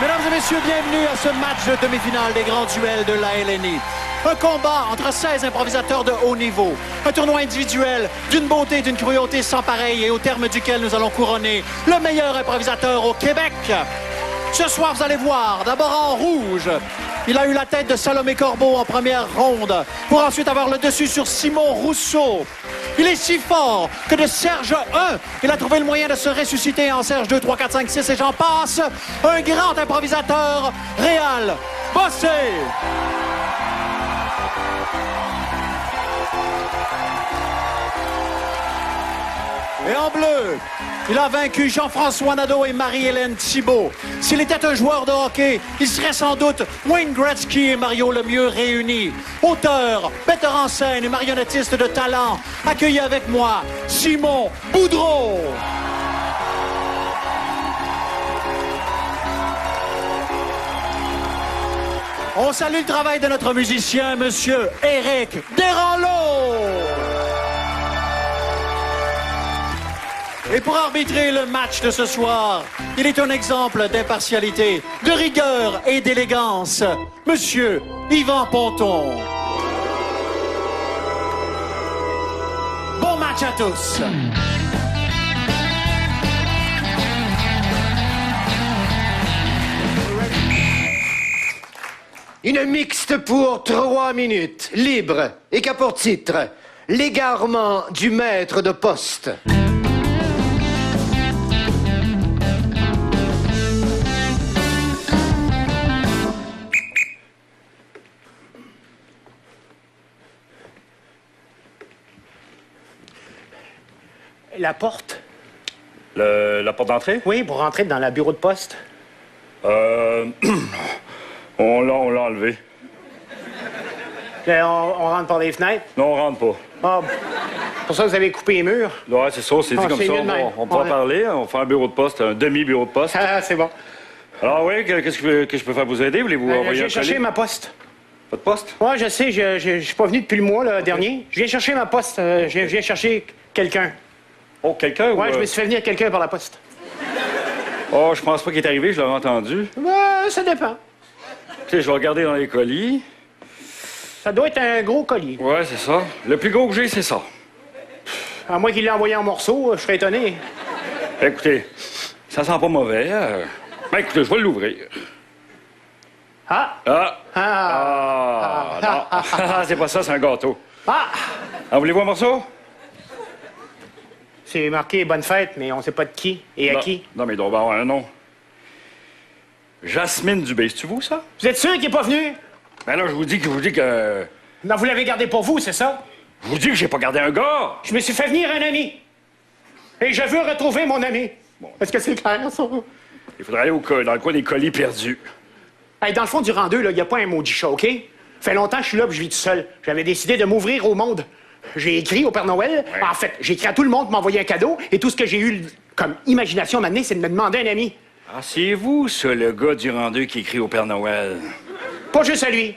Mesdames et messieurs, bienvenue à ce match de demi-finale des grands duels de la LNI. Un combat entre 16 improvisateurs de haut niveau. Un tournoi individuel d'une beauté et d'une cruauté sans pareil et au terme duquel nous allons couronner le meilleur improvisateur au Québec. Ce soir, vous allez voir, d'abord en rouge, il a eu la tête de Salomé Corbeau en première ronde pour ensuite avoir le dessus sur Simon Rousseau. Il est si fort que de Serge 1, il a trouvé le moyen de se ressusciter en Serge 2, 3, 4, 5, 6 et j'en passe. Un grand improvisateur, Réal Bossé. Et en bleu, il a vaincu Jean-François Nadeau et Marie-Hélène Thibault. S'il était un joueur de hockey, il serait sans doute Wayne Gretzky et Mario Lemieux réunis. Auteur, metteur en scène et marionnettiste de talent, accueillez avec moi Simon Boudreau. On salue le travail de notre musicien, Monsieur Éric Desranleau. Et pour arbitrer le match de ce soir, il est un exemple d'impartialité, de rigueur et d'élégance. Monsieur Yvan Ponton. Bon match à tous. Une mixte pour 3 minutes, libre, et qu'a pour titre l'égarement du maître de poste. La porte? La porte d'entrée? Oui, pour rentrer dans le bureau de poste. On l'a enlevé. On rentre par les fenêtres? Non, on rentre pas. Ah, pour ça, vous avez coupé les murs? Ouais, c'est ça, c'est dit comme c'est ça. mieux de même. On pourra parler, on fait un bureau de poste, un demi-bureau de poste. Ah, c'est bon. Alors oui, qu'est-ce que je peux faire pour vous aider? Voulez-vous Je envoyer viens un chercher colis? ma poste. Votre poste? Ouais, je sais, je suis pas venu depuis le mois là, dernier. Je viens chercher ma poste. Je viens chercher quelqu'un. Oh, quelqu'un? Ouais, ou, je me suis fait venir quelqu'un par la poste. Oh, je pense pas qu'il est arrivé, je l'aurais entendu. Ça dépend. Écoutez, je vais regarder dans les colis. Ça doit être un gros colis. Ouais, c'est ça. Le plus gros que j'ai, c'est ça. À moins qu'il l'ait envoyé en morceaux, je serais étonné. Écoutez, ça sent pas mauvais. Ben, écoutez, je vais l'ouvrir. Ah! Ah! Ah! Non. Ah, c'est pas ça, c'est un gâteau. Ah! Ah, voulez-vous un morceau? C'est marqué Bonne fête, mais on sait pas de qui et à Non. qui. Non, mais il doit y avoir un nom. Jasmine Dubé, c'est-tu vous, ça? Vous êtes sûr qu'il est pas venu? Ben là, je vous dis que... Non, vous l'avez gardé pour vous, c'est ça? Je vous dis que j'ai pas gardé un gars! Je me suis fait venir un ami. Et je veux retrouver mon ami. Bon. Est-ce que c'est clair, ça? Il faudrait aller dans le coin des colis perdus. Hey, dans le fond du rang 2, il n'y a pas un maudit chat, OK? Fait longtemps que je suis là et je vis tout seul. J'avais décidé de m'ouvrir au monde. J'ai écrit au Père Noël. Ouais. En fait, j'ai écrit à tout le monde pour m'envoyer un cadeau. Et tout ce que j'ai eu comme imagination maintenant, c'est de me demander un ami. Ah, c'est vous, ça, le gars du rang 2 qui écrit au Père Noël. Pas juste à lui.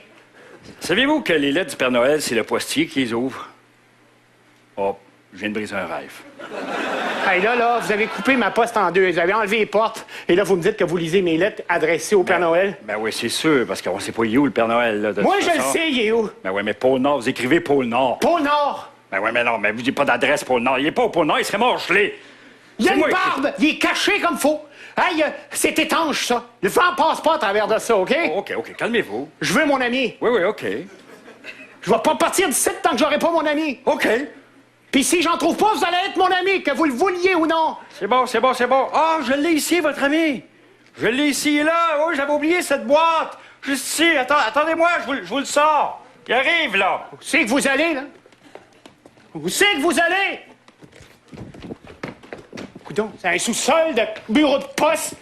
Saviez-vous que les lettres du Père Noël, c'est le postier qui les ouvre? Oh, je viens de briser un rêve. Hey, là, vous avez coupé ma poste en deux. Vous avez enlevé les portes. Et là, vous me dites que vous lisez mes lettres adressées au Père Noël. Ben oui, c'est sûr, parce qu'on sait pas il est où, le Père Noël, là, de Moi, toute je le façon. sais, il est où? Ben oui, mais Pôle Nord, vous écrivez Pôle Nord. Pôle Nord. Ben oui, mais non, mais vous dites pas d'adresse Pôle Nord. Il est pas au Pôle Nord, il serait mort gelé. Il y a C'est une moi qui- barbe. Il est caché comme faux. Hey, c'est étanche, ça. Le vent passe pas à travers de ça, OK? Oh, OK, calmez-vous. Je veux mon ami. Oui, OK. Je vais pas partir d'ici tant que j'aurai pas mon ami. OK. Puis si j'en trouve pas, vous allez être mon ami, que vous le vouliez ou non. C'est bon. Ah, je l'ai ici, votre ami. Je l'ai ici, il est là. Oh, j'avais oublié cette boîte. Juste ici. Attendez-moi, je vous le sors. Il arrive, là. Où c'est que vous allez, là? Où c'est que vous allez? Coudon, c'est un sous-sol de bureau de poste.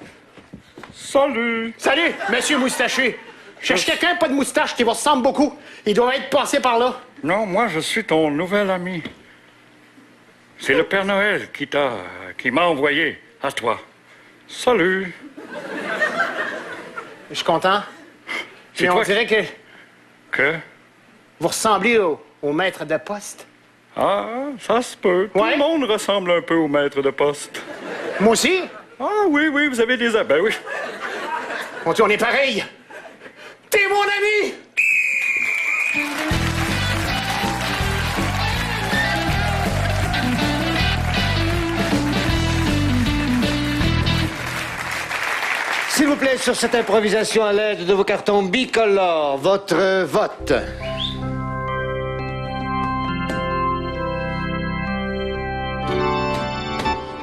Salut. Salut, monsieur moustaché. Je cherche quelqu'un pas de moustache qui vous ressemble beaucoup. Il doit être passé par là. Non, moi, je suis ton nouvel ami. C'est le Père Noël qui m'a envoyé à toi. Salut. Je suis content. C'est Mais on toi dirait que Que? vous ressemblez au maître de poste. Ah, ça se peut. Tout Ouais. le monde ressemble un peu au maître de poste. Moi aussi? Ah oui, vous avez des... Ben oui. On est pareil. T'es mon ami. S'il vous plaît, sur cette improvisation à l'aide de vos cartons bicolores, votre vote.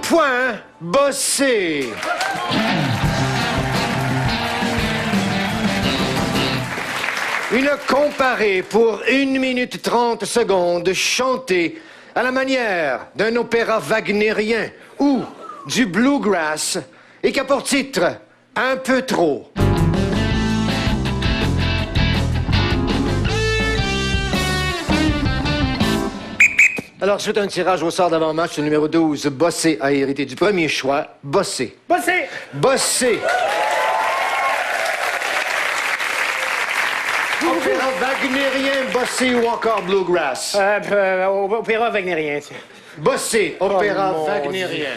Point bossé. Une comparée pour 1 minute 30 secondes chantée à la manière d'un opéra wagnérien ou du bluegrass et qui a pour titre Un peu trop. Alors, suite à un tirage au sort d'avant-match, le numéro 12, Bossé, a hérité du premier choix, Bossé. Bossé. Bossé. Opéra wagnérien, Bossé ou encore bluegrass? Opéra wagnérien, tiens. Bossé, opéra mon wagnérien.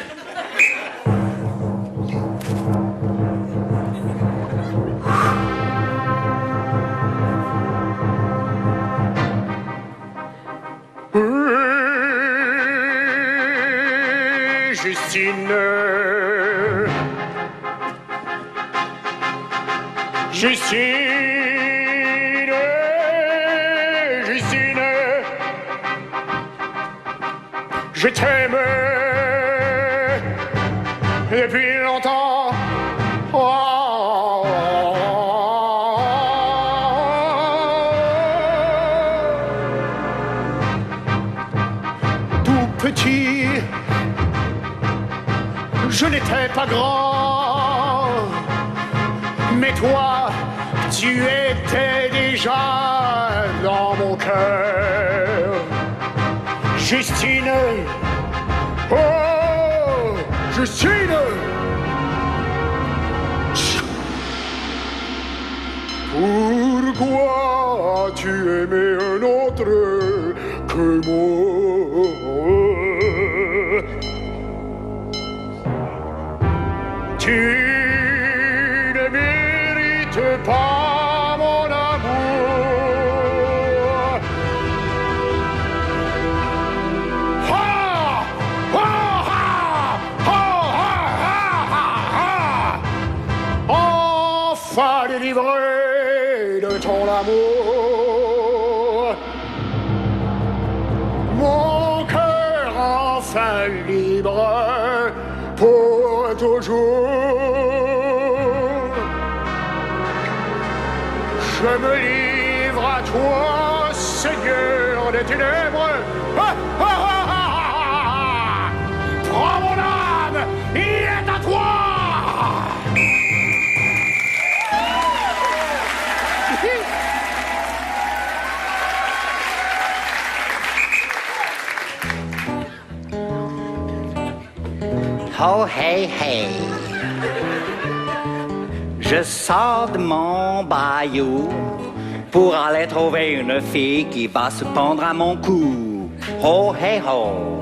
Justine. Justine. Justine. Je t'aime depuis longtemps. Oh. Tout petit, je n'étais pas grand, mais toi, tu étais déjà dans mon cœur. Justine, oh, Justine. Pourquoi tu aimais un autre que moi? Tu ne mérites pas mon amour. Ha! Ha! Ha! Ha! Ha! Ha! Enfin délivré de ton amour. Mon cœur enfin libre pour toujours. Je me livre à toi, Seigneur des ténèbres. Ah, ah, ah, ah, ah. Prends mon âme, il est à toi. Oh hey hey, je sors de mon bayou pour aller trouver une fille qui va se pendre à mon cou. Oh hey ho,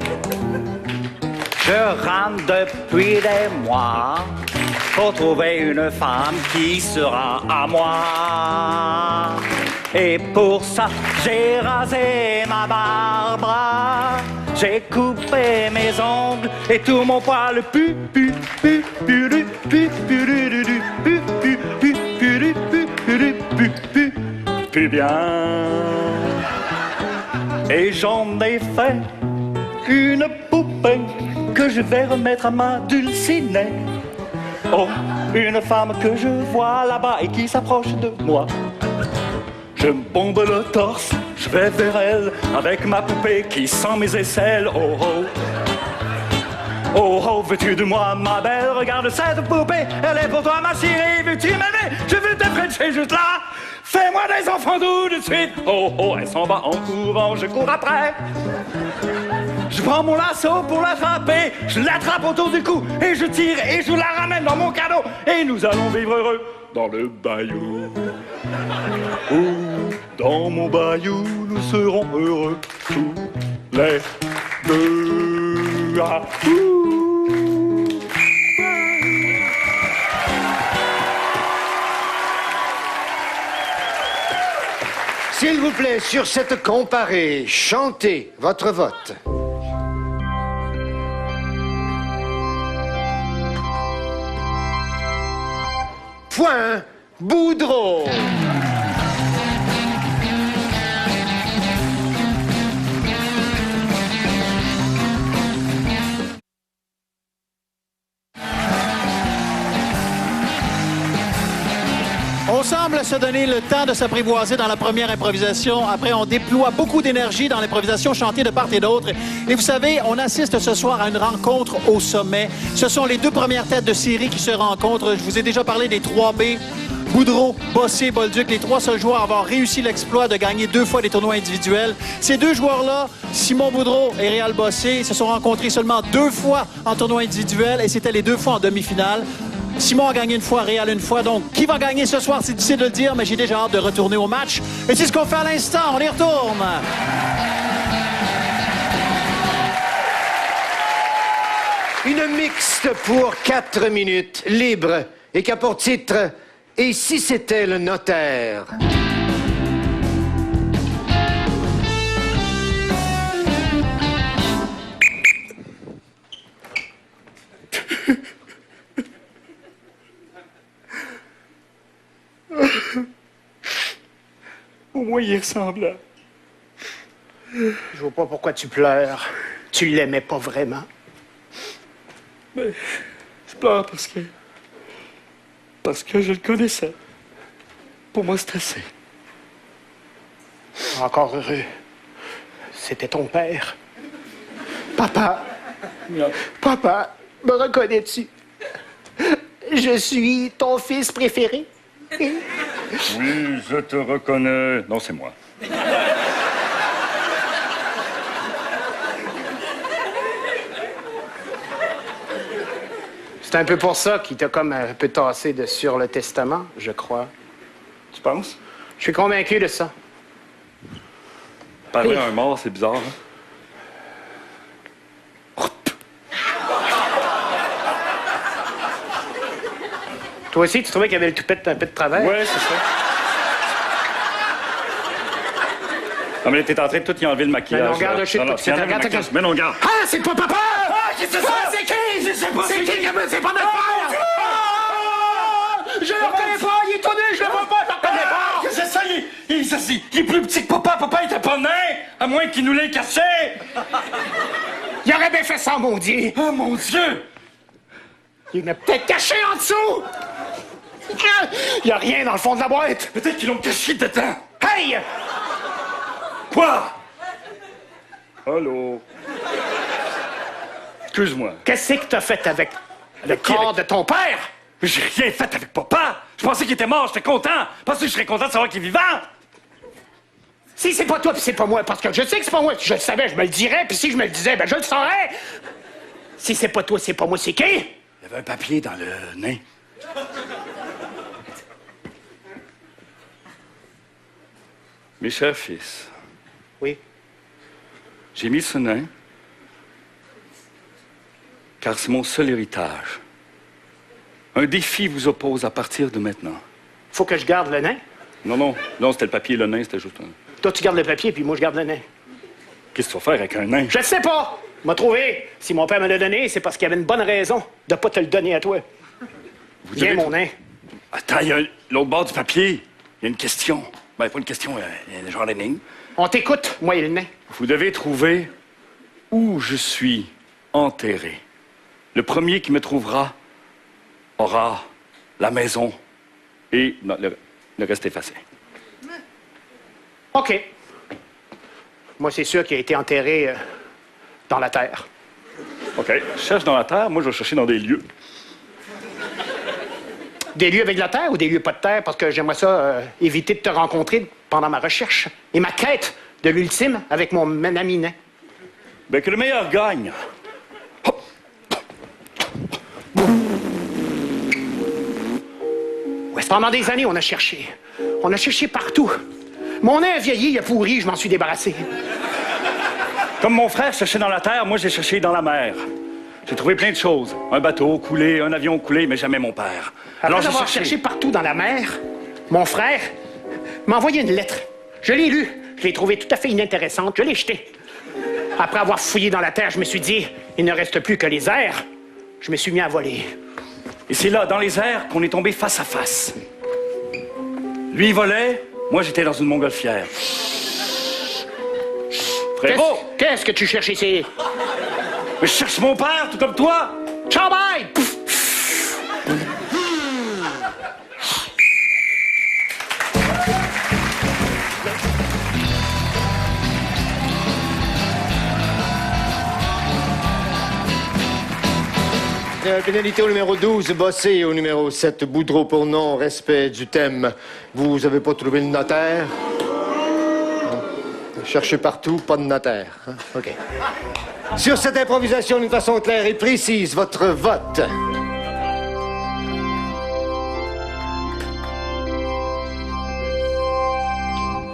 je rame depuis des mois pour trouver une femme qui sera à moi. Et pour ça, j'ai rasé ma barbe. J'ai coupé mes ongles et tout mon poil pu pu pu pu pu pu pu pu pu pu pu pu bien. Et j'en ai fait une poupée que je vais remettre à ma dulcinée. Oh, une femme que je vois là-bas et qui s'approche de moi. Je me bombe le torse, je vais vers elle avec ma poupée qui sent mes aisselles. Oh oh, oh oh, veux-tu de moi ma belle? Regarde cette poupée, elle est pour toi ma chérie. Veux-tu m'aimer? Je veux te frencher juste là. Fais-moi des enfants tout de suite. Oh oh, elle s'en va en courant, je cours après. Je prends mon lasso pour l'attraper, je l'attrape autour du cou et je tire et je la ramène dans mon canot. Et nous allons vivre heureux dans le bayou. Dans mon bayou, nous serons heureux tous les deux. Ah, S'il vous plaît, sur cette comparée, chantez votre vote. Point Boudreau. On semble se donner le temps de s'apprivoiser dans la première improvisation. Après, on déploie beaucoup d'énergie dans l'improvisation chantée de part et d'autre. Et vous savez, on assiste ce soir à une rencontre au sommet. Ce sont les deux premières têtes de série qui se rencontrent. Je vous ai déjà parlé des 3B. Boudreau, Bossé, Bolduc, les trois seuls joueurs à avoir réussi l'exploit de gagner 2 fois des tournois individuels. Ces deux joueurs-là, Simon Boudreau et Réal Bossé, se sont rencontrés seulement 2 fois en tournoi individuel et c'était les 2 fois en demi-finale. Simon a gagné 1 fois, Réal 1 fois. Donc, qui va gagner ce soir? C'est difficile de le dire, mais j'ai déjà hâte de retourner au match. Et c'est ce qu'on fait à l'instant. On y retourne. Une mixte pour 4 minutes, libre, et qui a pour titre « Et si c'était le notaire ?» Au moins, il est ressemblant. Je vois pas pourquoi tu pleures. Tu l'aimais pas vraiment. Mais je pleure parce que je le connaissais. Pour moi, c'est assez. Encore heureux. C'était ton père. Papa. Non. Papa, me reconnais-tu? Je suis ton fils préféré. Oui, je te reconnais. Non, c'est moi. C'est un peu pour ça qu'il t'a comme un peu tassé de sur le testament, je crois. Tu penses? Je suis convaincu de ça. Parler à un mort, c'est bizarre, hein? Toi aussi, tu trouvais qu'il y avait le toupette un peu de travers? Ouais, c'est ça. Non, mais t'es en train de tout y enlever le maquillage. Mais non, regarde, là. je sais Non, pas, non, c'est- regarde le regarde, maquillage. regarde. Mais non, regarde. Ah, c'est pas papa! Ah, qu'est-ce que c'est ça? C'est qui? Je sais pas, C'est c'est qui? qui? C'est pas notre père! Je le reconnais pas! Il est tourné, je le vois pas, je le reconnais pas! Qu'est-ce que c'est ça? Il est plus petit que papa. Papa était pas nain, à moins qu'il nous l'ait caché. Il aurait bien fait ça, maudit! Oh, mon Dieu! Il l'a peut-être caché en dessous! Il y a rien dans le fond de la boîte! Peut-être qu'ils l'ont caché dedans. Hey! Quoi? Allô? Excuse-moi. Qu'est-ce que t'as fait avec le corps de ton père? J'ai rien fait avec papa. Je pensais qu'il était mort, j'étais content. Je pensais que je serais content de savoir qu'il est vivant. Si c'est pas toi puis c'est pas moi, parce que je sais que c'est pas moi, je le savais, je me le dirais, puis si je me le disais, ben je le saurais! Si c'est pas toi, c'est pas moi, c'est qui? Il y avait un papier dans le nain. Mes chers fils, Oui. j'ai mis ce nain car c'est mon seul héritage. Un défi vous oppose à partir de maintenant. Faut que je garde le nain? Non, c'était le papier, le nain, c'était juste un... Toi, tu gardes le papier, puis moi, je garde le nain. Qu'est-ce que tu vas faire avec un nain? Je le sais pas! M'a trouvé. Si mon père me l'a donné, c'est parce qu'il y avait une bonne raison de pas te le donner à toi. Vous Viens, devez- mon nain. Attends, il y a l'autre bord du papier. Il y a une question. Ben, pas une question, il y a genre d'énigme. On t'écoute, moi et le nain. Vous devez trouver où je suis enterré. Le premier qui me trouvera aura la maison et non, le reste effacé. OK. Moi, c'est sûr qu'il a été enterré dans la terre. OK. Je cherche dans la terre, moi je vais chercher dans des lieux. Des lieux avec de la terre ou des lieux pas de terre? Parce que j'aimerais ça éviter de te rencontrer pendant ma recherche et ma quête de l'ultime avec mon ami nain. Ben que le meilleur gagne. Ouais, pendant des années, on a cherché. On a cherché partout. Mon nain a vieilli, il a pourri, je m'en suis débarrassé. Comme mon frère cherchait dans la terre, moi j'ai cherché dans la mer. J'ai trouvé plein de choses. Un bateau coulé, un avion coulé, mais jamais mon père. Alors j'ai d'avoir cherché partout dans la mer, mon frère m'a envoyé une lettre. Je l'ai lu. Je l'ai trouvé tout à fait inintéressante. Je l'ai jeté. Après avoir fouillé dans la terre, je me suis dit, il ne reste plus que les airs. Je me suis mis à voler. Et c'est là, dans les airs, qu'on est tombé face à face. Lui, il volait, moi, j'étais dans une montgolfière. Frérot! Qu'est-ce que tu cherches ici? Mais je cherche mon père, tout comme toi! Ciao, bye! Pénalité au numéro 12, Bossé, et au numéro 7, Boudreau pour non-respect du thème. Vous avez pas trouvé le notaire? Non. Cherchez partout, pas de notaire. Hein? OK. Sur cette improvisation d'une façon claire et précise, votre vote.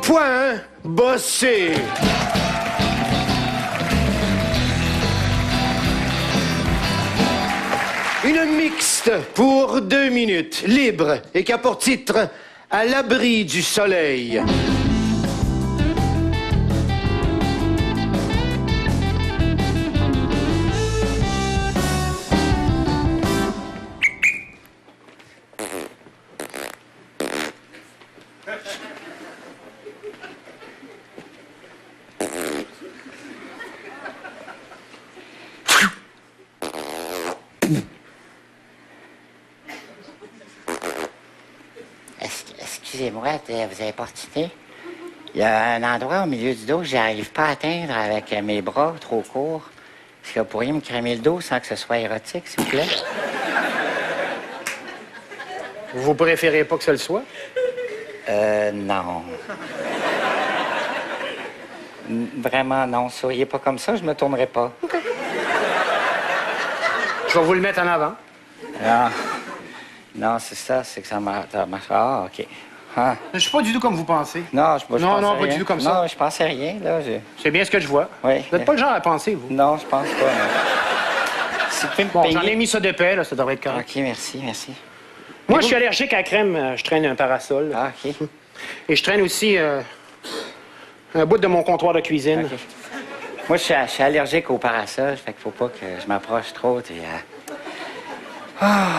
Point Bossé. Une mixte pour 2 minutes, libre et qui a pour titre « À l'abri du soleil ». Excusez-moi, vous avez pas cité? Il y a un endroit au milieu du dos que j'arrive pas à atteindre avec mes bras trop courts. Est-ce que vous pourriez me cramer le dos sans que ce soit érotique, s'il vous plaît? Vous préférez pas que ça le soit? Non. Vraiment, non. Soyez pas comme ça, je me tournerai pas. Je vais vous le mettre en avant. Non. Non, c'est ça, c'est que ça marche. Ah, OK. Ah. Je suis pas du tout comme vous pensez. Non, je pensais Non, rien. pas du tout comme ça. Non, je pensais rien, là. C'est bien ce que je vois. Oui. Vous n'êtes pas le genre à penser, vous. Non, je pense pas, non. Si vous pouvez me Bon, payer... j'en ai mis ça de paix, là, ça devrait être correct. OK, merci, merci. Moi, je suis allergique à la crème. Je traîne un parasol. Ah, OK. Et je traîne aussi un bout de mon comptoir de cuisine. OK. Moi, je suis allergique au parasol, fait qu'il faut pas que je m'approche trop. Mais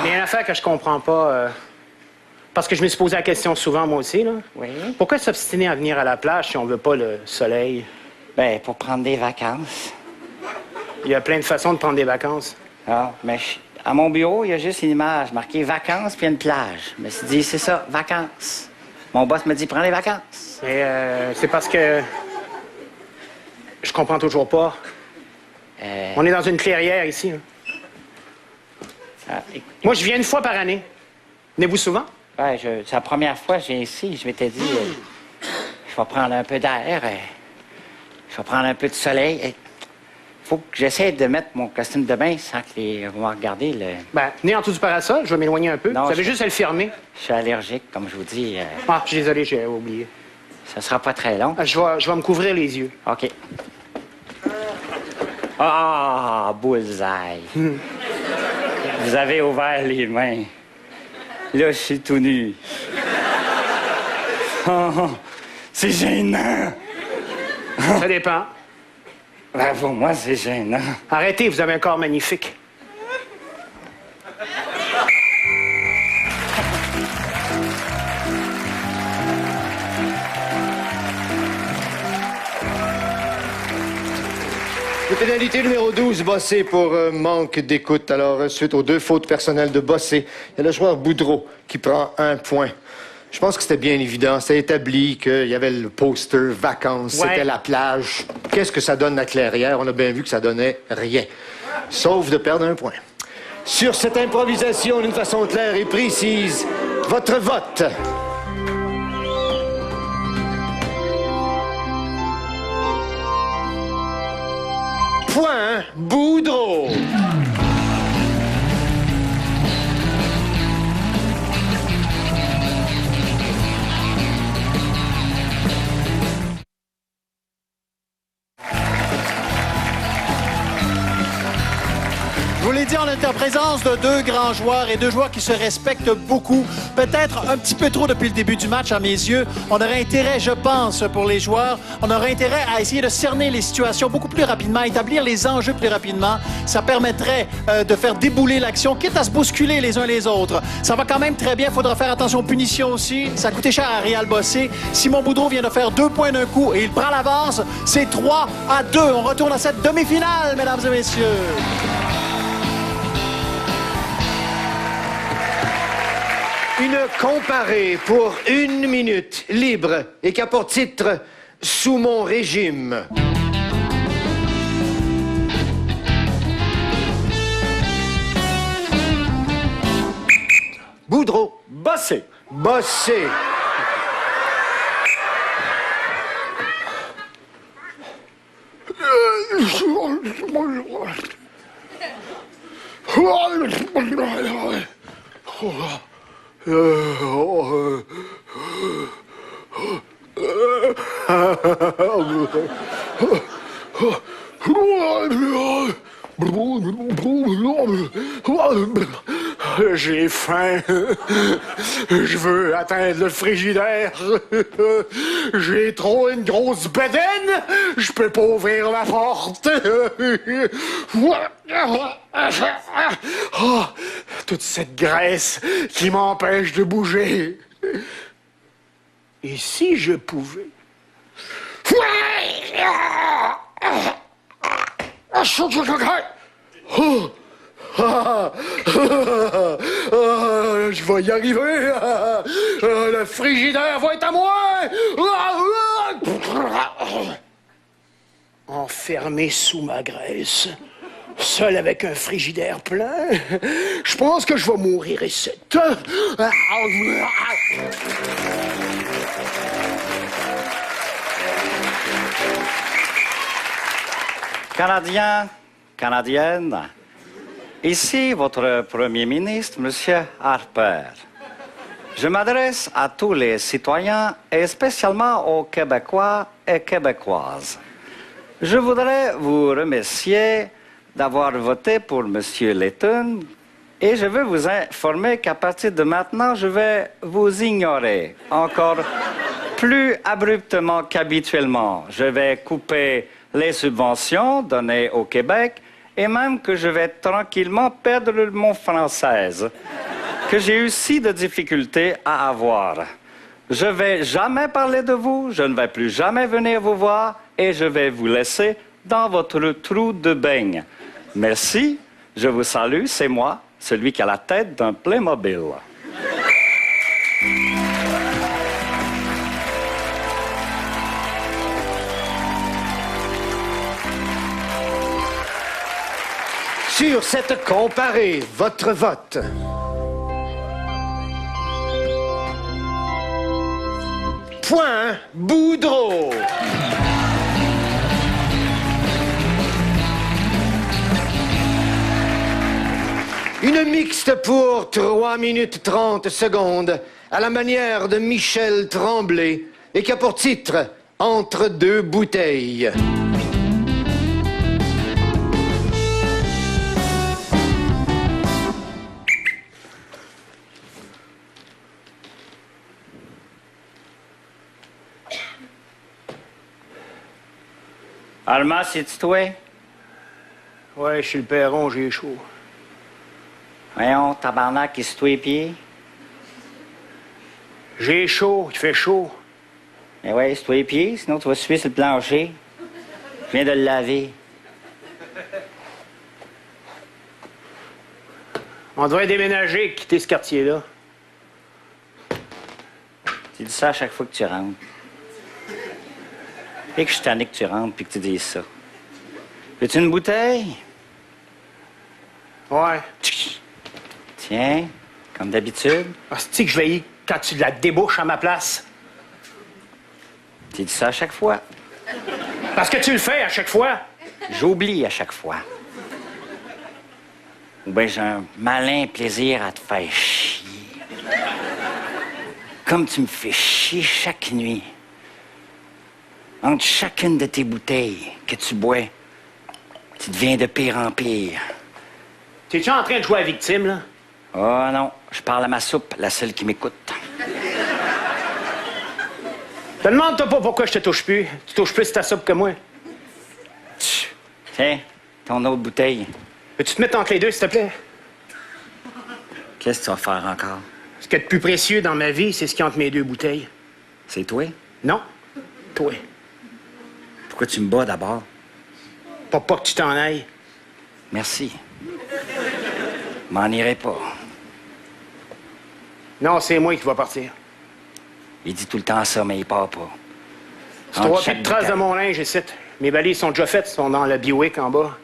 il y a une affaire que je comprends pas. Parce que je me suis posé la question souvent, moi aussi, là. Oui? Pourquoi s'obstiner à venir à la plage si on veut pas le soleil? Ben, pour prendre des vacances. Il y a plein de façons de prendre des vacances. Ah, mais à mon bureau, il y a juste une image marquée vacances puis une plage. Je me suis dit, c'est ça, vacances. Mon boss me dit, prends les vacances. Et c'est parce que je comprends toujours pas. On est dans une clairière ici. Hein. Ah, écoute, Moi, je viens une fois par année. Venez-vous souvent? ouais, c'est la première fois que je viens ici. Je m'étais dit, je vais prendre un peu d'air. Je vais prendre un peu de soleil. Il faut que j'essaie de mettre mon costume de bain sans que les vont regarder. Ben, venez en dessous du parasol, je vais m'éloigner un peu. Non, Vous avez je- juste à le fermer. Je suis allergique, comme je vous dis. Ah, je suis désolé, j'ai oublié. Ça sera pas très long. Je vais me couvrir les yeux. OK. Ah, bullseye. Vous avez ouvert les mains. Là, je suis tout nu. Oh, c'est gênant. Ça dépend. Ben, pour moi, c'est gênant. Arrêtez, vous avez un corps magnifique. Le pénalité numéro 12, Bossé pour manque d'écoute. Alors, suite aux 2 fautes personnelles de Bossé, il y a le joueur Boudreau qui prend 1 point. Je pense que c'était bien évident. C'est établi qu'il y avait le poster vacances, Ouais. c'était la plage. Qu'est-ce que ça donne la clairière? On a bien vu que ça donnait rien. Sauf de perdre 1 point. Sur cette improvisation d'une façon claire et précise, votre vote. Point Boudreau. Je vous l'ai dit on est en présence de deux grands joueurs et deux joueurs qui se respectent beaucoup. Peut-être un petit peu trop depuis le début du match, à mes yeux. On aurait intérêt, je pense, pour les joueurs, on aurait intérêt à essayer de cerner les situations beaucoup plus rapidement, établir les enjeux plus rapidement. Ça permettrait de faire débouler l'action, quitte à se bousculer les uns les autres. Ça va quand même très bien. Il faudra faire attention aux punitions aussi. Ça a coûté cher à Réal Bossé. Simon Boudreau vient de faire 2 points d'un coup et il prend l'avance. C'est 3-2. On retourne à cette demi-finale, mesdames et messieurs. Une comparée pour 1 minute, libre, et qui a pour titre « Sous mon régime ». Boudreau. Bossé. Bossé. J'ai faim. Je veux atteindre le frigidaire. J'ai trop une grosse bedaine. Je peux pas ouvrir la porte. Oh, toute cette graisse qui m'empêche de bouger. Et si je pouvais... Oh. Je vais y arriver. Le frigidaire va être à moi. Enfermé sous ma graisse, seul avec un frigidaire plein, je pense que je vais mourir ici. Canadiens, Canadiennes, ici votre Premier ministre, M. Harper. Je m'adresse à tous les citoyens et spécialement aux Québécois et Québécoises. Je voudrais vous remercier d'avoir voté pour M. Layton et je veux vous informer qu'à partir de maintenant, je vais vous ignorer encore plus abruptement qu'habituellement. Je vais couper les subventions données au Québec et même que je vais tranquillement perdre mon français, que j'ai eu si de difficultés à avoir. Je ne vais jamais parler de vous, je ne vais plus jamais venir vous voir et je vais vous laisser dans votre trou de beigne. Merci, je vous salue, c'est moi, celui qui a la tête d'un Playmobil. Sur cette comparée, votre vote. Point Boudreau. Une mixte pour 3 minutes 30 secondes, à la manière de Michel Tremblay, et qui a pour titre « Entre deux bouteilles ». Alma, c'est-tu toi? Ouais, je suis le perron, j'ai chaud. Voyons, tabarnak, qui se toi les pieds? J'ai chaud, il fait chaud. Mais ouais, c'est toi les pieds, sinon tu vas suer sur le plancher. Je viens de le laver. On devrait déménager et quitter ce quartier-là. Tu dis ça à chaque fois que tu rentres. Et que je suis tanné que tu rentres puis que tu dises ça. Veux-tu une bouteille? Ouais. Tiens, comme d'habitude. Hostie que je vais y quand tu la débouches à ma place. Tu dis ça à chaque fois. Parce que tu le fais à chaque fois. J'oublie à chaque fois. Ou bien j'ai un malin plaisir à te faire chier. Comme tu me fais chier chaque nuit. Entre chacune de tes bouteilles que tu bois, tu deviens de pire en pire. T'es-tu en train de jouer à victime, là? Oh non, je parle à ma soupe, la seule qui m'écoute. Te demande-toi pas pourquoi je te touche plus. Tu touches plus ta soupe que moi. Tiens, ton autre bouteille. Peux-tu te mettre entre les deux, s'il te plaît? Qu'est-ce que tu vas faire encore? Ce qu'il y a de plus précieux dans ma vie, c'est ce qu'il y a entre mes deux bouteilles. C'est toi? Non, toi. Pourquoi tu me bats d'abord? Pour pas que tu t'en ailles. Merci. M'en irai pas. Non, c'est moi qui vais partir. Il dit tout le temps ça, mais il part pas. C'est 3 pieds de traces de mon linge ici. Mes valises sont déjà faites, sont dans le Buick en bas.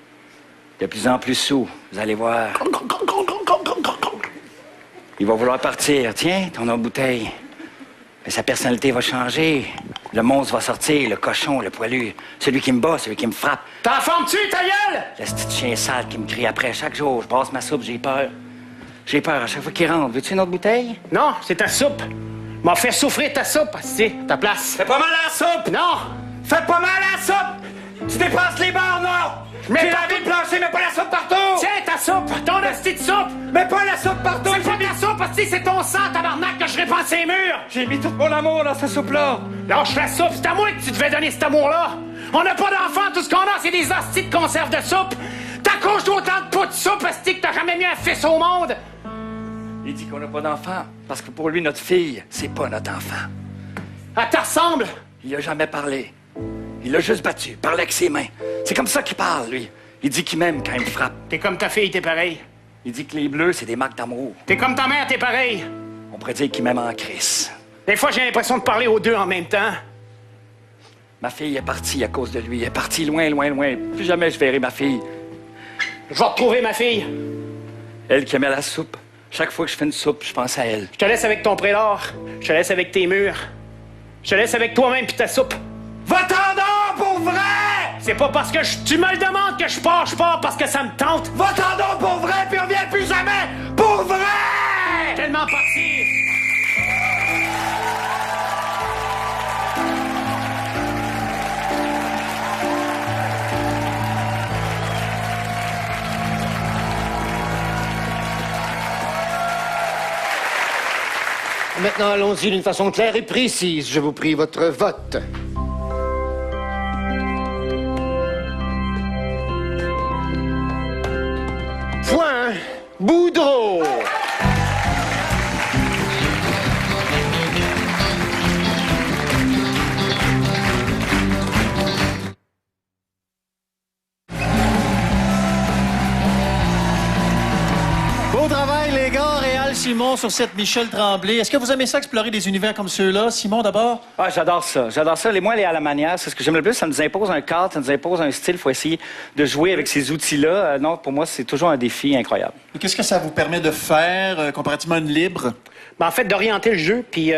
De plus en plus sous, vous allez voir. Il va vouloir partir. Tiens, ton autre bouteille. Mais sa personnalité va changer. Le monstre va sortir, le cochon, le poilu. Celui qui me bat, celui qui me frappe. T'en formes-tu, ta gueule? Le petit chien sale qui me crie après chaque jour. Je brasse ma soupe, j'ai peur. J'ai peur à chaque fois qu'il rentre. Veux-tu une autre bouteille? Non, c'est ta soupe. M'a fait souffrir ta soupe, c'est ta place. Fais pas mal à la soupe! Non! Fais pas mal à la soupe! Tu dépenses les barres, non! Mais J'ai t'as envie de plancher, mais pas la soupe partout! Tiens, ta soupe! Ton hostie de soupe! Mais pas la soupe partout! C'est pas ta soupe, hostie, c'est ton sang, tabarnak, que je répands ces murs! J'ai mis tout mon amour dans cette soupe-là! Lâche la soupe, c'est à moi que tu devais donner cet amour-là! On n'a pas d'enfants, tout ce qu'on a, c'est des hosties de conserve de soupe! T'accouches d'autant de pots de soupe, hostie, que t'as jamais mis un fils au monde! Il dit qu'on n'a pas d'enfant, parce que pour lui, notre fille, c'est pas notre enfant. Elle te ressemble! Il a jamais parlé. Il l'a juste battu, parlait avec ses mains. C'est comme ça qu'il parle, lui. Il dit qu'il m'aime quand il me frappe. T'es comme ta fille, t'es pareil. Il dit que les bleus, c'est des marques d'amour. T'es comme ta mère, t'es pareil. On pourrait dire qu'il m'aime en crise. Des fois, j'ai l'impression de parler aux deux en même temps. Ma fille est partie à cause de lui. Elle est partie loin, loin, loin. Plus jamais je verrai ma fille. Je vais retrouver ma fille. Elle qui aimait la soupe. Chaque fois que je fais une soupe, je pense à elle. Je te laisse avec ton prélat. Je te laisse avec tes murs. Je te laisse avec toi-même puis ta soupe. Va-t'en donc, pour vrai! C'est pas parce que tu me le demandes que je pars parce que ça me tente. Va-t'en donc, pour vrai, puis on vient plus jamais! Pour vrai! Tellement parti. Maintenant, allons-y d'une façon claire et précise. Je vous prie votre vote. Point Boudreau. Beau travail, les gars. Réal Simon sur cette Michel Tremblay. Est-ce que vous aimez ça, explorer des univers comme ceux-là? Simon, d'abord? Ah, j'adore ça. J'adore ça. Les moelles et à la manière, c'est ce que j'aime le plus. Ça nous impose un cadre, ça nous impose un style. Il faut essayer de jouer avec ces outils-là. Non, pour moi, c'est toujours un défi incroyable. Et qu'est-ce que ça vous permet de faire comparativement à une libre? Ben, en fait, d'orienter le jeu, puis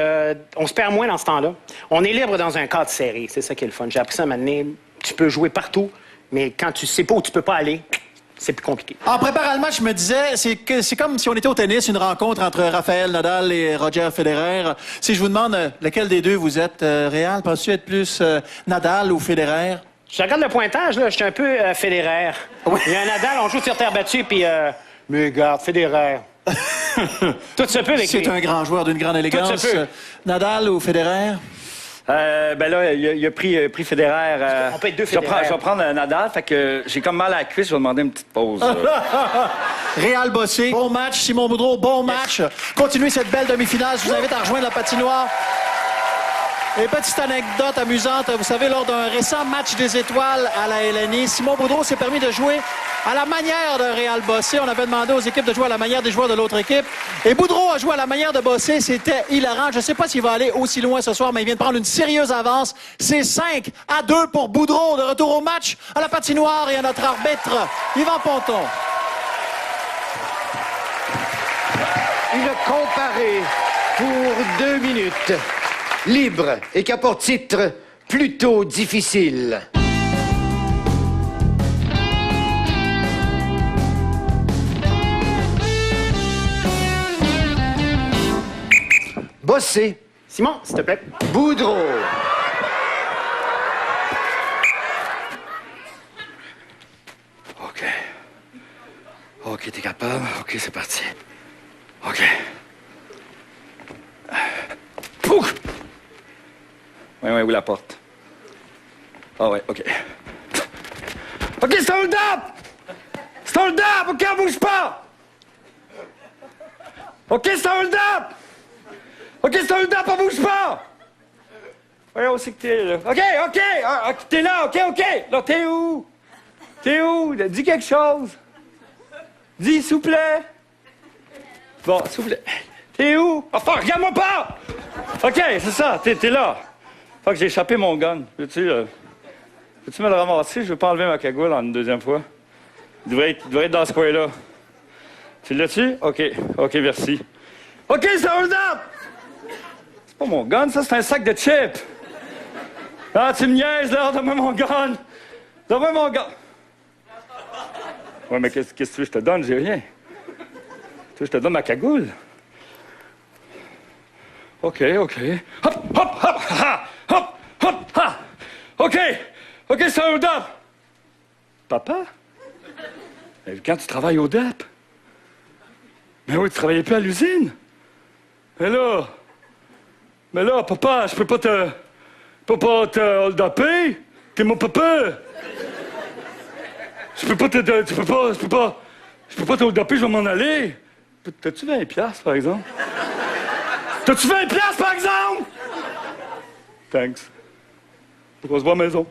on se perd moins dans ce temps-là. On est libre dans un cadre serré. C'est ça qui est le fun. J'ai appris ça à m'amener. Tu peux jouer partout, mais quand tu sais pas où tu peux pas aller, c'est plus compliqué. En préparant le match, je me disais, c'est comme si on était au tennis, une rencontre entre Rafael Nadal et Roger Federer. Si je vous demande lequel des deux vous êtes, Réal, penses-tu être plus Nadal ou Federer? Je regarde le pointage, là, je suis un peu Federer. Oui. Il y a un Nadal, on joue sur terre battue, puis... mais regarde, Federer. Tout se peut avec C'est lui. un grand joueur d'une grande élégance. Tout se peut. Nadal ou Federer? Ben là, il a pris Federer. On peut être deux Federer. Je vais prendre Nadal, fait que j'ai comme mal à la cuisse, je vais demander une petite pause. Réal Bossé, bon match. Simon Boudreau, bon match. Continuez cette belle demi-finale. Je vous invite à rejoindre la patinoire. Et petite anecdote amusante, vous savez, lors d'un récent match des étoiles à la LNI, Simon Boudreau s'est permis de jouer à la manière de Réal Bossé. On avait demandé aux équipes de jouer à la manière des joueurs de l'autre équipe. Et Boudreau a joué à la manière de Bossé. C'était hilarant. Je ne sais pas s'il va aller aussi loin ce soir, mais il vient de prendre une sérieuse avance. C'est 5-2 pour Boudreau. De retour au match à la patinoire et à notre arbitre, Yvan Ponton. Une comparée pour 2 minutes. Libre et qui a pour titre plutôt difficile. Bossé. Simon, s'il te plaît. Boudreau. OK, t'es capable? OK, c'est parti. OK. Pouf! Oui, où la porte? Ah ouais, OK. OK, stand up! Stand up! OK, on bouge pas! OK, stand up! OK, stand up, on bouge pas! Voyons, c'est que t'es là. OK! Ah, t'es là, OK! Là, t'es où? T'es où? Dis quelque chose. Dis, s'il vous plaît. Bon, s'il vous plaît. T'es où? Enfin, regarde-moi pas! OK, c'est ça, t'es là. Faut que j'ai échappé mon gun. Peux-tu me le ramasser? Je veux pas enlever ma cagoule en une deuxième fois. Il devrait être dans ce coin-là. Tu l'as-tu? OK, merci. OK, hold up! C'est pas mon gun, ça, c'est un sac de chips. Ah, tu me niaises, là, donne-moi mon gun. Donne-moi mon gun. Ouais, mais qu'est-ce que tu veux que je te donne? J'ai rien. Tu veux que je te donne ma cagoule? OK. Hop, ha! OK, hold up! Papa? Mais quand tu travailles au DEP? Mais oui, tu travaillais plus à l'usine? Mais là, papa, je peux pas te hold-upper. T'es mon papa. Je peux pas te hold-upper, je vais m'en aller. T'as-tu 20$, par exemple? T'as-tu 20$, par exemple? Thanks. On se voit à la maison.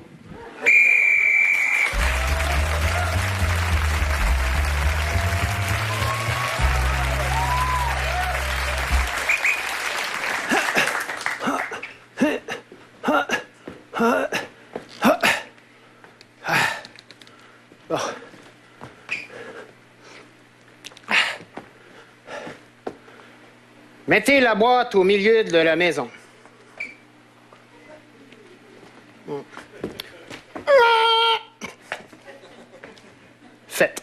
Mettez la boîte au milieu de la maison. Faites.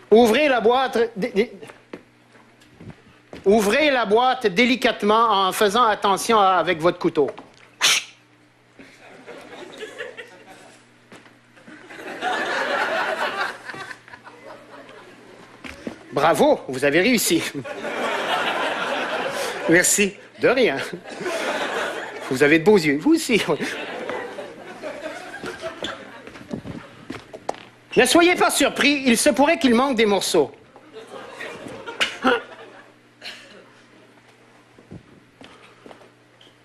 Ouvrez la boîte... Ouvrez la boîte délicatement en faisant attention avec votre couteau. Bravo, vous avez réussi. Merci. De rien. Vous avez de beaux yeux, vous aussi. Ne soyez pas surpris, il se pourrait qu'il manque des morceaux.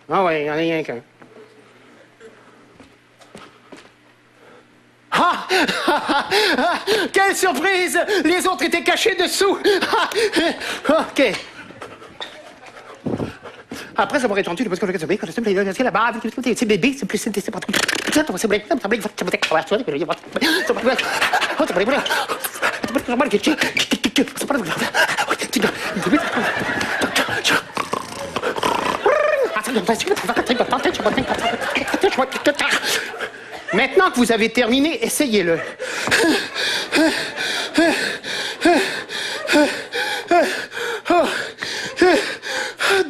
Ah ouais, il n'y en a rien qu'un. Ah! Quelle surprise! Les autres étaient cachés dessous! OK. Après avoir entendu le podcast de la barre, c'est bébé, c'est plus c'est pas Maintenant que vous avez terminé, essayez-le.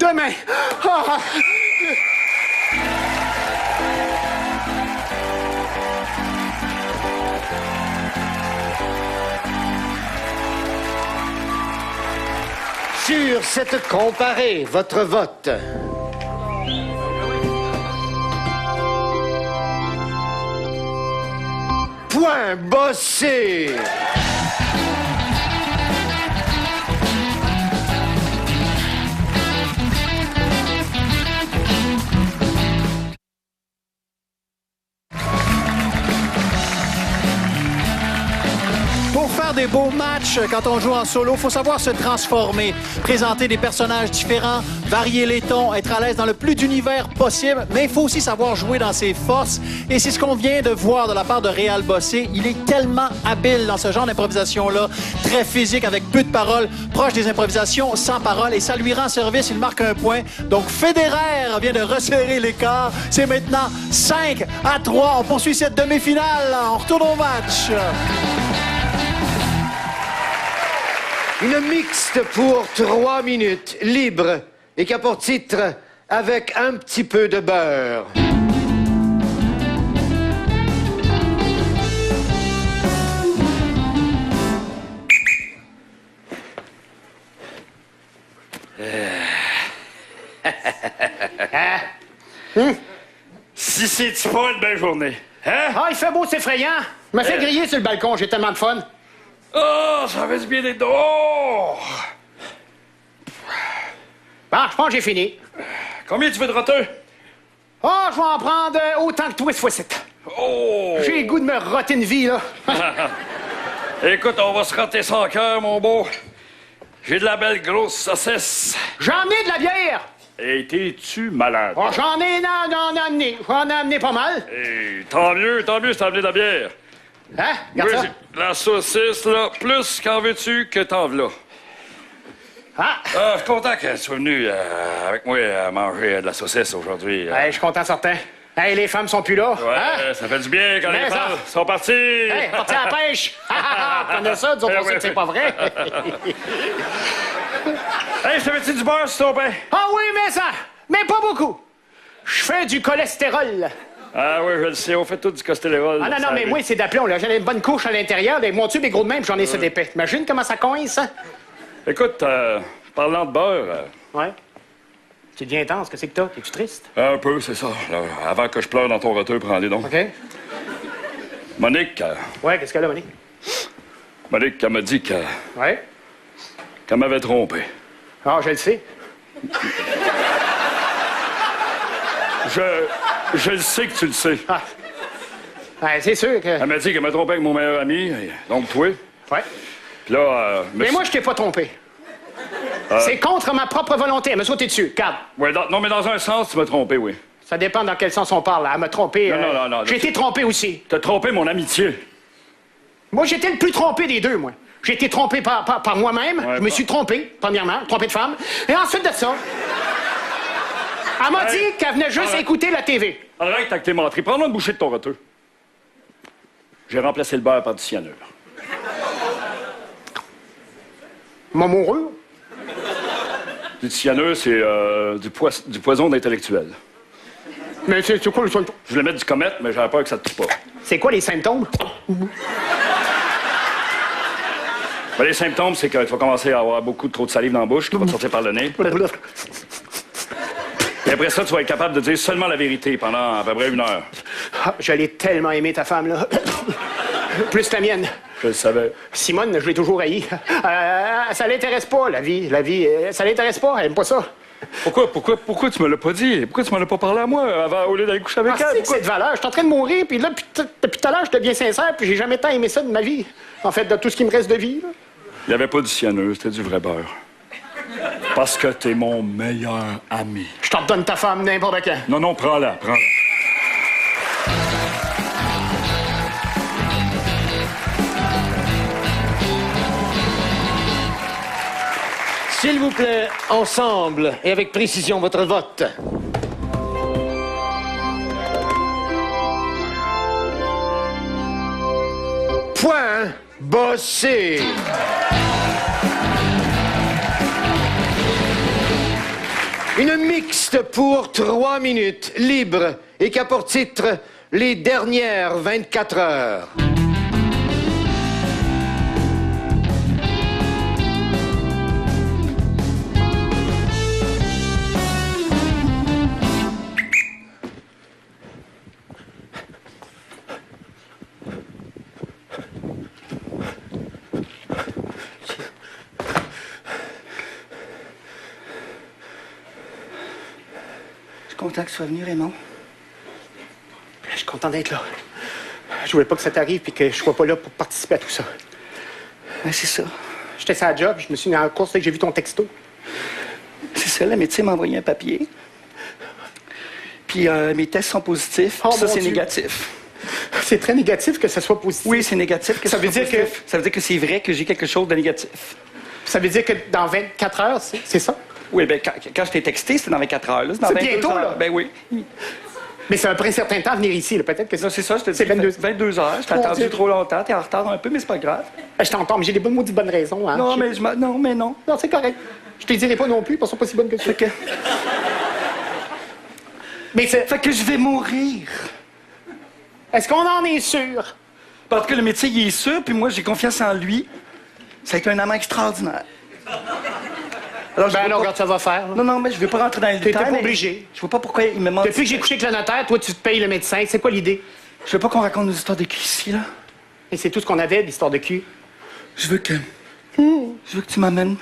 Demain. Sur cette comparée, votre vote. Point bossé. Pour faire des beaux matchs, quand on joue en solo, il faut savoir se transformer, présenter des personnages différents, varier les tons, être à l'aise dans le plus d'univers possible, mais il faut aussi savoir jouer dans ses forces. Et c'est ce qu'on vient de voir de la part de Réal Bossé. Il est tellement habile dans ce genre d'improvisation-là, très physique, avec peu de paroles, proche des improvisations sans paroles, et ça lui rend service, il marque un point. Donc Federer vient de resserrer l'écart. C'est maintenant 5-3. On poursuit cette demi-finale. On retourne au match. Une mixte pour 3 minutes, libre, et qui a pour titre « Avec un petit peu de beurre ». Si c'est-tu pas une belle journée? Hein? Ah, il fait beau, c'est effrayant. Je me fait griller sur le balcon, j'ai tellement de fun. Oh, ça fait du bien d'être dehors! Bon, je pense que j'ai fini. Combien tu veux de roteux? Ah, je vais en prendre autant que toi ce fois-ci. Oh! J'ai le goût de me roter une vie, là. Écoute, on va se rater sans cœur, mon beau. J'ai de la belle grosse saucisse. J'en ai de la bière. Et t'es-tu malade? Oh, j'en ai amené. J'en ai amené pas mal. Hey, tant mieux si t'as amené de la bière. Hein? Regarde Oui, ça. la saucisse, là, plus qu'en veux-tu que t'en v'là. Ah! Je suis content que tu sois venu avec moi manger de la saucisse aujourd'hui. Hey, je suis content, certain. Hey, les femmes sont plus là. Ouais, Hein? ça fait du bien quand Mais les ça- femmes sont parties. Hey, parti à la pêche! On connaît ça, disons Eh qu'on sait oui. que c'est pas vrai. Hey, je te mets-tu du beurre sur ton pain? Ah oui, mais pas beaucoup. Je fais du cholestérol. Ah oui, je le sais, on fait tout du costérol. Ah non, mais moi, c'est d'aplomb, là. J'en ai une bonne couche à l'intérieur. Mon tube est gros de même, puis j'en ai ça d'épais. Imagine comment ça coince, hein? Écoute, parlant de beurre, Ouais. C'est bien intense, qu'est-ce que t'as? Es-tu triste? un peu, c'est ça. Là, avant que je pleure dans ton retour, prends-les donc. OK. Monique, Ouais, qu'est-ce qu'elle a, Monique? Monique, elle m'a dit Ouais. qu'elle m'avait trompé. Ah, je le sais. Je le sais que tu le sais. Ah. Ouais, c'est sûr que... Elle m'a dit qu'elle m'a trompé avec mon meilleur ami, donc toi. Ouais. Puis là, Mais moi, je t'ai pas trompé. C'est contre ma propre volonté. Elle m'a sauté dessus. Regarde. Ouais, non, mais dans un sens, tu m'as trompé, oui. Ça dépend dans quel sens on parle. Là. Elle m'a trompé. Non. J'ai été trompé aussi. T'as trompé mon amitié. Moi, j'étais le plus trompé des deux, moi. J'ai été trompé par moi-même. Ouais, Je me suis trompé, premièrement. Trompé de femme. Et ensuite de ça, elle m'a Hey. dit qu'elle venait juste Arrête. écouter la TV. Arrête avec tes menteries. Prends-moi une bouchée de ton retour. J'ai remplacé le beurre par du cyanure. Mon moureux. Du cyanure, c'est du poison d'intellectuel. Mais c'est quoi le symptôme? Je voulais mettre du comète, mais j'avais peur que ça te touche pas. C'est quoi les symptômes? Ben, les symptômes, c'est que tu vas commencer à avoir beaucoup trop de salive dans la bouche, qui va te sortir par le nez. Et après ça, tu vas être capable de dire seulement la vérité pendant à peu près 1 heure. Ah, je l'ai tellement aimé, ta femme, là. Plus la mienne. Je le savais. Simone, je l'ai toujours haï. Ça l'intéresse pas, la vie. Ça l'intéresse pas, elle aime pas ça. Pourquoi tu me l'as pas dit? Pourquoi tu m'en as pas parlé à moi avant, au lieu d'aller coucher avec Ah, c'est elle? que cette valeur. Je suis en train de mourir, puis là, depuis tout à l'heure, je deviens sincère, puis j'ai jamais tant aimé ça de ma vie. En fait, de tout ce qui me reste de vie, là. Il n'y avait pas du cyanure, c'était du vrai beurre. Parce que t'es mon meilleur ami. Je t'en redonne ta femme n'importe quand. Non, prends-la, prends-la. S'il vous plaît, ensemble et avec précision, votre vote. Point bossé. Une mixte pour 3 minutes, libre, et qui a pour titre « Les dernières 24 heures ». Je suis content que tu sois venu, Raymond. Je suis content d'être là. Je voulais pas que ça t'arrive puis que je sois pas là pour participer à tout ça. Ouais, c'est ça. J'étais sur la job, je me suis mis en course et que j'ai vu ton texto. C'est ça, la médecin m'a envoyé un papier. Puis mes tests sont positifs. Oh, puis ça, mon c'est Dieu. négatif. C'est très négatif que ça soit positif. Oui, c'est négatif. Ça veut soit dire que- positif. Ça veut dire que c'est vrai que j'ai quelque chose de négatif. Ça veut dire que dans 24 heures, c'est ça? Oui, bien, quand je t'ai texté, c'était dans 24 heures. Là. C'est dans C'est 22 bientôt, heures. là. Ben oui. Mais ça va prendre un certain temps à venir ici, là. Peut-être que Ça, c'est ça, je te dis. C'est 22. 22 heures. Je t'ai Mon attendu Dieu. trop longtemps. T'es en retard un peu, mais c'est pas grave. Je t'entends, mais j'ai des bonnes maudites bonnes raisons. Hein. Non, J'ai- mais non, mais non. Non, c'est correct. Je te dirai pas non plus, parce qu'elles sont pas si bonnes que ça. Mais c'est... Fait que je vais mourir. Est-ce qu'on en est sûr? Parce que le médecin, il est sûr, puis moi, j'ai confiance en lui. C'est un amant extraordinaire. Alors, Ben alors, regarde, ça va faire. là. Non, non, mais je veux pas rentrer dans les T'es détails. pas mais obligé. Je vois pas pourquoi il me demande... Depuis que j'ai couché avec le notaire, toi, tu te payes le médecin. C'est quoi l'idée? Je veux pas qu'on raconte nos histoires de cul ici, là. Et c'est tout ce qu'on avait, l'histoire de cul. Je veux que... Je veux que tu m'amènes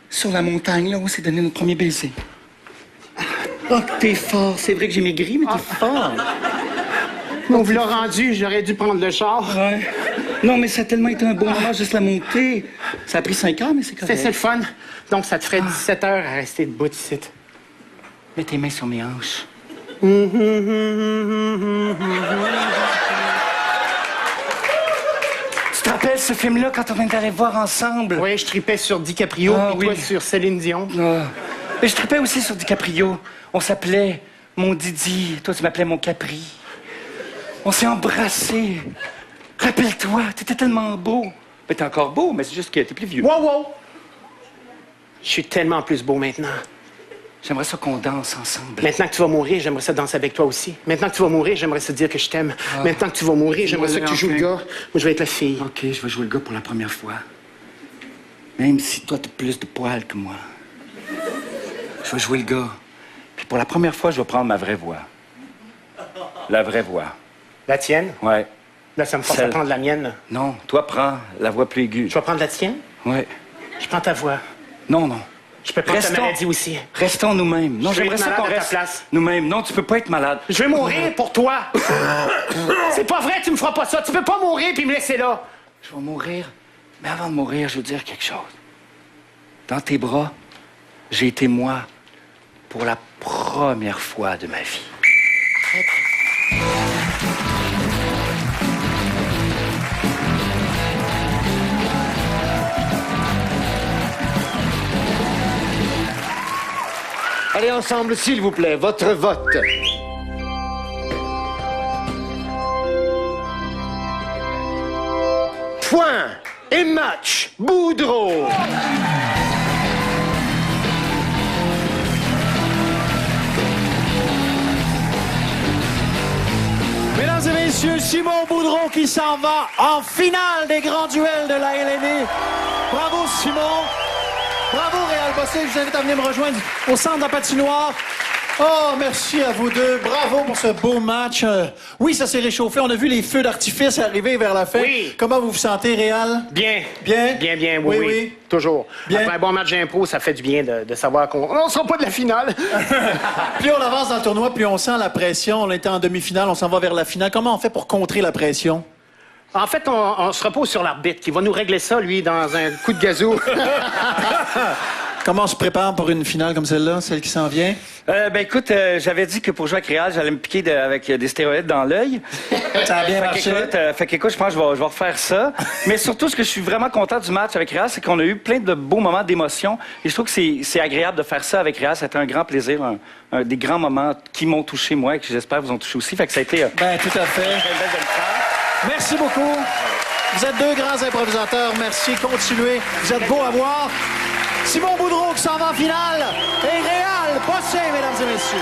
sur la montagne, là, où on s'est donné notre premier baiser. Oh, que t'es fort. C'est vrai que j'ai maigri, mais t'es fort. On vous l'a rendu, j'aurais dû prendre le char. Ouais. Non, mais ça a tellement été un bon moment, juste la montée. Ça a pris 5 heures, mais c'est correct. C'est le fun. Donc, ça te ferait 17 heures à rester debout ici. Mets tes mains sur mes hanches. Tu te rappelles ce film-là quand on est allé voir ensemble? Oui, je tripais sur DiCaprio, Ah, puis toi oui. sur Céline Dion. Ah. Et je tripais aussi sur DiCaprio. On s'appelait mon Didi. Toi, tu m'appelais mon Capri. On s'est embrassés. Rappelle-toi, t'étais tellement beau. Mais t'es encore beau, mais c'est juste que t'es plus vieux. Wow, wow! Je suis tellement plus beau maintenant. J'aimerais ça qu'on danse ensemble. Maintenant que tu vas mourir, j'aimerais ça danser avec toi aussi. Maintenant que tu vas mourir, j'aimerais ça te dire que je t'aime. Maintenant que tu vas mourir, j'aimerais ça que tu joues le gars. Moi, je vais être la fille. OK, je vais jouer le gars pour la première fois. Même si toi, t'as plus de poils que moi. Je vais jouer le gars. Puis pour la première fois, je vais prendre ma vraie voix. La vraie voix. La tienne? Ouais. Là, ça me force à Celle- prendre la mienne. Non, toi, prends la voix plus aiguë. Je vais prendre la tienne? Ouais. Je prends ta voix. Non, non. Je peux prendre ta Restons- maladie aussi. Restons nous-mêmes. Non, Je vais j'aimerais être ça malade qu'on à ta reste place. nous-mêmes. Non, tu peux pas être malade. Je vais mourir pour toi. C'est pas vrai, tu me feras pas ça. Tu peux pas mourir puis me laisser là. Je vais mourir. Mais avant de mourir, je veux dire quelque chose. Dans tes bras, j'ai été moi pour la première fois de ma vie. Allez ensemble, s'il vous plaît, votre vote. Point et match, Boudreau. Mesdames et messieurs, Simon Boudreau qui s'en va en finale des grands duels de la LNI. Bravo, Simon. Bravo, Réal Bossé. Je vous invite à venir me rejoindre au centre de la patinoire. Oh, merci à vous deux. Bravo pour ce beau match. Oui, ça s'est réchauffé. On a vu les feux d'artifice arriver vers la fin. Oui. Comment vous vous sentez, Réal? Bien. Bien? Bien, bien, Oui, oui, oui. Toujours. Bien. Après un bon match d'impro, ça fait du bien de savoir qu'on ne sera pas de la finale. Plus on avance dans le tournoi, plus on sent la pression. On était en demi-finale, on s'en va vers la finale. Comment on fait pour contrer la pression? En fait, on se repose sur l'arbitre qui va nous régler ça, lui, dans un coup de gazou. Comment on se prépare pour une finale comme celle-là, celle qui s'en vient? Ben écoute, j'avais dit que pour jouer à Créal, j'allais me piquer avec des stéroïdes dans l'œil. Ça a bien Fait marché. qu'écoute, je pense que je vais refaire ça. Mais surtout, ce que je suis vraiment content du match avec Réal, c'est qu'on a eu plein de beaux moments d'émotion. Et je trouve que c'est agréable de faire ça avec Réal. Ça a été un grand plaisir, des grands moments qui m'ont touché, moi, et que j'espère vous ont touché aussi. Fait que ça a été... Ben, tout à fait. Merci beaucoup. Vous êtes deux grands improvisateurs. Merci. Continuez. Vous êtes beaux à voir. Simon Boudreau qui s'en va en finale. Et Réal Bossé, mesdames et messieurs.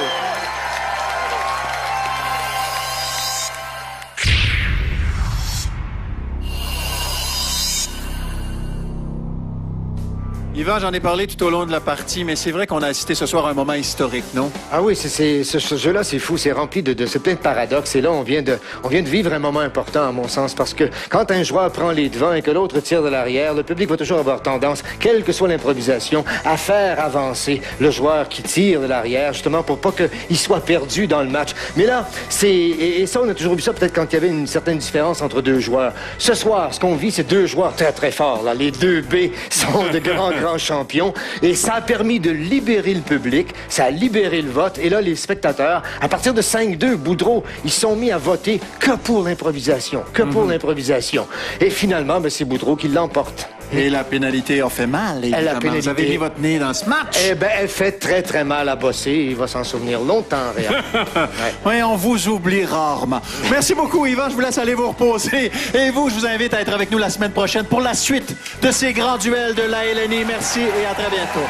Yvan, j'en ai parlé tout au long de la partie, mais c'est vrai qu'on a assisté ce soir à un moment historique, non? Ah oui, ce jeu-là, c'est fou, c'est rempli de plein de paradoxes. Et là, on vient de vivre un moment important, à mon sens, parce que quand un joueur prend les devants et que l'autre tire de l'arrière, le public va toujours avoir tendance, quelle que soit l'improvisation, à faire avancer le joueur qui tire de l'arrière, justement pour pas qu'il soit perdu dans le match. Mais là, et ça, on a toujours vu ça peut-être quand il y avait une certaine différence entre deux joueurs. Ce soir, ce qu'on vit, c'est deux joueurs très, très forts, là. Les deux B sont de grands champions. Et ça a permis de libérer le public, ça a libéré le vote. Et là, les spectateurs, à partir de 5-2, Boudreau, ils sont mis à voter que pour l'improvisation. Que pour l'improvisation. Et finalement, ben, c'est Boudreau qui l'emporte. Et la pénalité a fait mal, évidemment. La pénalité. Vous avez mis votre nez dans ce match. Eh ben, elle fait très, très mal à Bossé. Il va s'en souvenir longtemps, Réal. Oui, on vous oublie rarement. Merci beaucoup, Yvan. Je vous laisse aller vous reposer. Et vous, je vous invite à être avec nous la semaine prochaine pour la suite de ces grands duels de la LNI. Merci et à très bientôt.